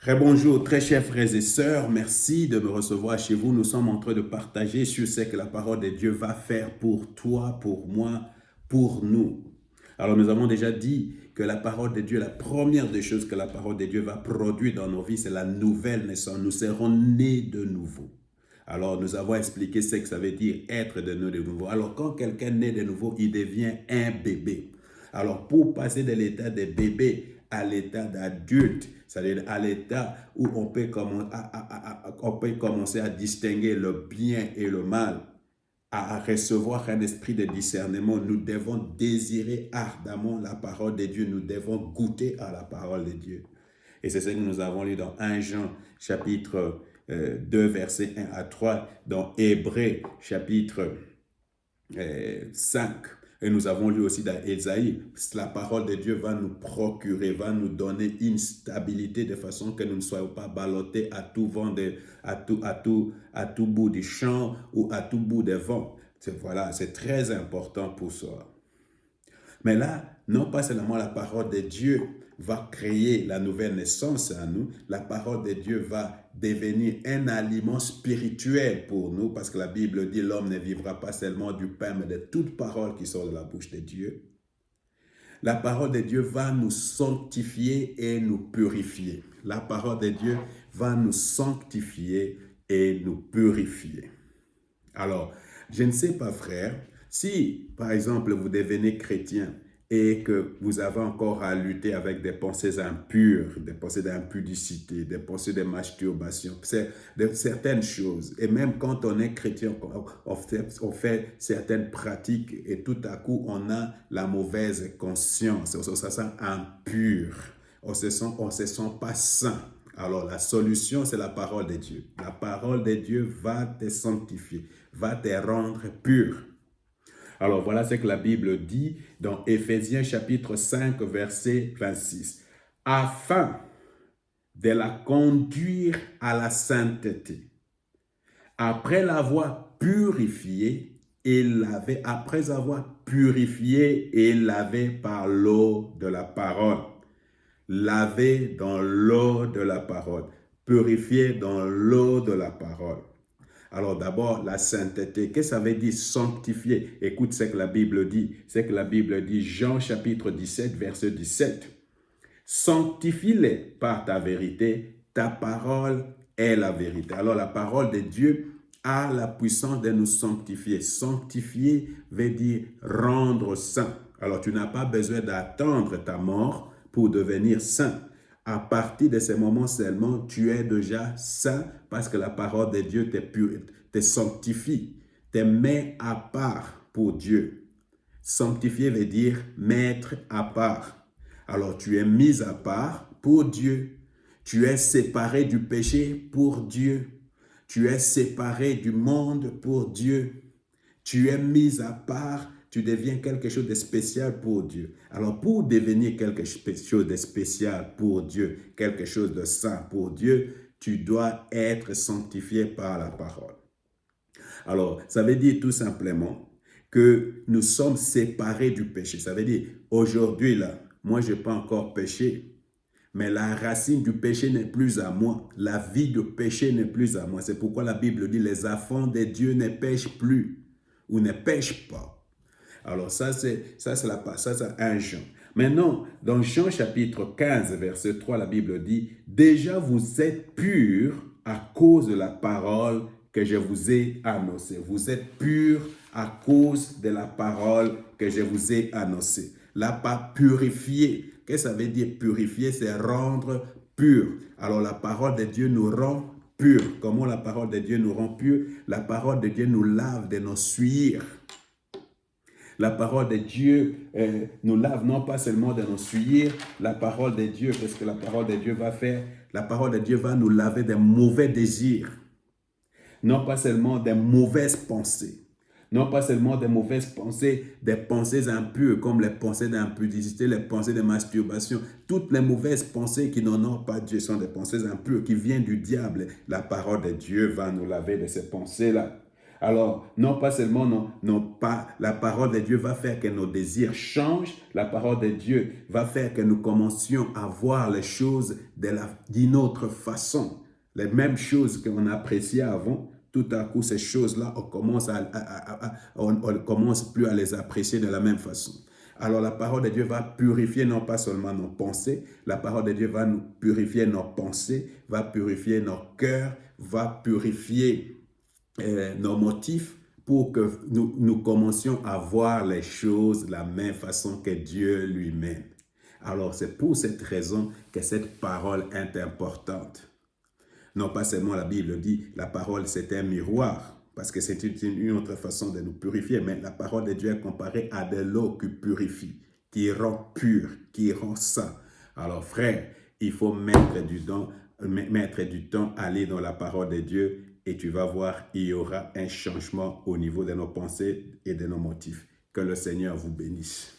Rebonjour, très chers frères et sœurs, merci de me recevoir chez vous. Nous sommes en train de partager sur ce que la parole de Dieu va faire pour toi, pour moi, pour nous. Alors nous avons déjà dit que la parole de Dieu, la première des choses que la parole de Dieu va produire dans nos vies, c'est la nouvelle naissance. Nous serons nés de nouveau. Alors nous avons expliqué ce que ça veut dire être de nouveau. Alors quand quelqu'un naît de nouveau, il devient un bébé. Alors pour passer de l'état de bébé à l'état d'adulte, c'est-à-dire à l'état où on peut commencer à distinguer le bien et le mal, à recevoir un esprit de discernement, nous devons désirer ardemment la parole de Dieu, nous devons goûter à la parole de Dieu. Et c'est ce que nous avons lu dans 1 Jean chapitre 2 versets 1 à 3, dans Hébreux chapitre 5. Et nous avons lu aussi dans Ésaïe, la parole de Dieu va nous procurer, va nous donner une stabilité de façon que nous ne soyons pas ballottés à tout vent, à tout bout du champ ou à tout bout des vents. Voilà, c'est très important pour ça. Mais là, non pas seulement la parole de Dieu va créer la nouvelle naissance à nous, la parole de Dieu va devenir un aliment spirituel pour nous, parce que la Bible dit l'homme ne vivra pas seulement du pain, mais de toute parole qui sort de la bouche de Dieu. La parole de Dieu va nous sanctifier et nous purifier. La parole de Dieu va nous sanctifier et nous purifier. Alors, je ne sais pas, frère, si, par exemple, vous devenez chrétien et que vous avez encore à lutter avec des pensées impures, des pensées d'impudicité, des pensées de masturbation, c'est de certaines choses. Et même quand on est chrétien, on fait certaines pratiques et tout à coup, on a la mauvaise conscience, on se sent impur, on se sent pas sain. Alors, la solution, c'est la parole de Dieu. La parole de Dieu va te sanctifier, va te rendre pur. Alors, voilà ce que la Bible dit dans Éphésiens chapitre 5, verset 26. Afin de la conduire à la sainteté, après l'avoir purifiée et lavée, après avoir purifié et lavé par l'eau de la parole. Lavé dans l'eau de la parole, purifié dans l'eau de la parole. Alors d'abord, la sainteté. Qu'est-ce que ça veut dire sanctifier? Écoute ce que la Bible dit. C'est que la Bible dit, Jean chapitre 17, verset 17. Sanctifie-les par ta vérité, ta parole est la vérité. Alors la parole de Dieu a la puissance de nous sanctifier. Sanctifier veut dire rendre saint. Alors tu n'as pas besoin d'attendre ta mort pour devenir saint. À partir de ce moment seulement, tu es déjà saint parce que la parole de Dieu te sanctifie, te met à part pour Dieu. Sanctifier veut dire mettre à part. Alors tu es mis à part pour Dieu. Tu es séparé du péché pour Dieu. Tu es séparé du monde pour Dieu. Tu es mis à part, tu deviens quelque chose de spécial pour Dieu. Alors pour devenir quelque chose de spécial pour Dieu, quelque chose de saint pour Dieu, tu dois être sanctifié par la parole. Alors, ça veut dire tout simplement que nous sommes séparés du péché. Ça veut dire, aujourd'hui, là, moi, je n'ai pas encore péché, mais la racine du péché n'est plus à moi. La vie de péché n'est plus à moi. C'est pourquoi la Bible dit, les enfants de Dieu ne pêchent plus ou ne pêchent pas. Alors ça, c'est un Jean. Maintenant, dans Jean chapitre 15, verset 3, la Bible dit, déjà vous êtes purs à cause de la parole que je vous ai annoncée. Vous êtes purs à cause de la parole que je vous ai annoncée. Là, pas purifier. Qu'est-ce que ça veut dire purifier? C'est rendre pur. Alors la parole de Dieu nous rend purs. Comment la parole de Dieu nous rend purs? La parole de Dieu nous lave de nos souillures. La parole de Dieu nous lave non pas seulement de nos souillures, la parole de Dieu, parce que la parole de Dieu va faire, la parole de Dieu va nous laver des mauvais désirs, non pas seulement des mauvaises pensées, non pas seulement des mauvaises pensées, des pensées impures comme les pensées d'impudicité, les pensées de masturbation. Toutes les mauvaises pensées qui n'honorent pas Dieu sont des pensées impures qui viennent du diable. La parole de Dieu va nous laver de ces pensées-là. Alors, non pas seulement, non pas, la parole de Dieu va faire que nos désirs changent, la parole de Dieu va faire que nous commencions à voir les choses d'une autre façon. Les mêmes choses qu'on appréciait avant, tout à coup, ces choses-là, on commence plus à les apprécier de la même façon. Alors la parole de Dieu va purifier non pas seulement nos pensées, la parole de Dieu va nous purifier nos pensées, va purifier nos cœurs, va purifier nos motifs pour que nous commencions à voir les choses de la même façon que Dieu lui-même. Alors c'est pour cette raison que cette parole est importante. Non pas seulement la Bible dit, la parole c'est un miroir, parce que c'est une autre façon de nous purifier, mais la parole de Dieu est comparée à de l'eau qui purifie, qui rend pur, qui rend saint. Alors frère, il faut mettre du temps à aller dans la parole de Dieu et tu vas voir, il y aura un changement au niveau de nos pensées et de nos motifs. Que le Seigneur vous bénisse.